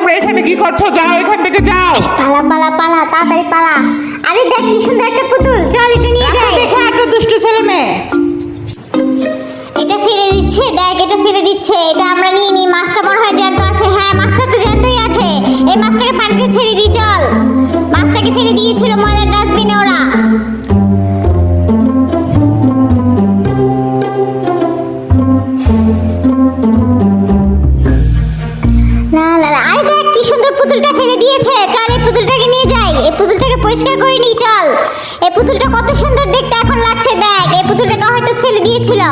তোমরা এখানে কি করছো? যাও এখান থেকে যাও। পালা পালা পালা, তাড়াতাড়ি পালা। আরে দেখ কি সুন্দর একটা পুতুল, চল এটা নিয়ে যাই। দেখো এত দুষ্টু ছেলে মেয়ে। এটা ফেলে দিচ্ছে, দেখ এটা ফেলে দিচ্ছে। এটা আমরা নিয়ে নিই। মাছটা মনে হয় জ্যান্ত আছে। হ্যাঁ মাছটা তো জ্যান্তই আছে। এই মাছটাকে পানিতে ছেড়ে দিই চল। মাছটাকে ফেলে দিয়েছিল ময়লার ডাস্টবিনে ওরা। না না না, আরে দেখ কি সুন্দর পুতুলটা ফেলে দিয়েছে। চল এই পুতুলটাকে নিয়ে যাই। এই পুতুলটাকে পরিষ্কার করে নিই চল। এই পুতুলটা কত সুন্দর দেখতে এখন লাগছে। দেখ এই পুতুলটাকে হয়তো ফেলে দিয়েছিল।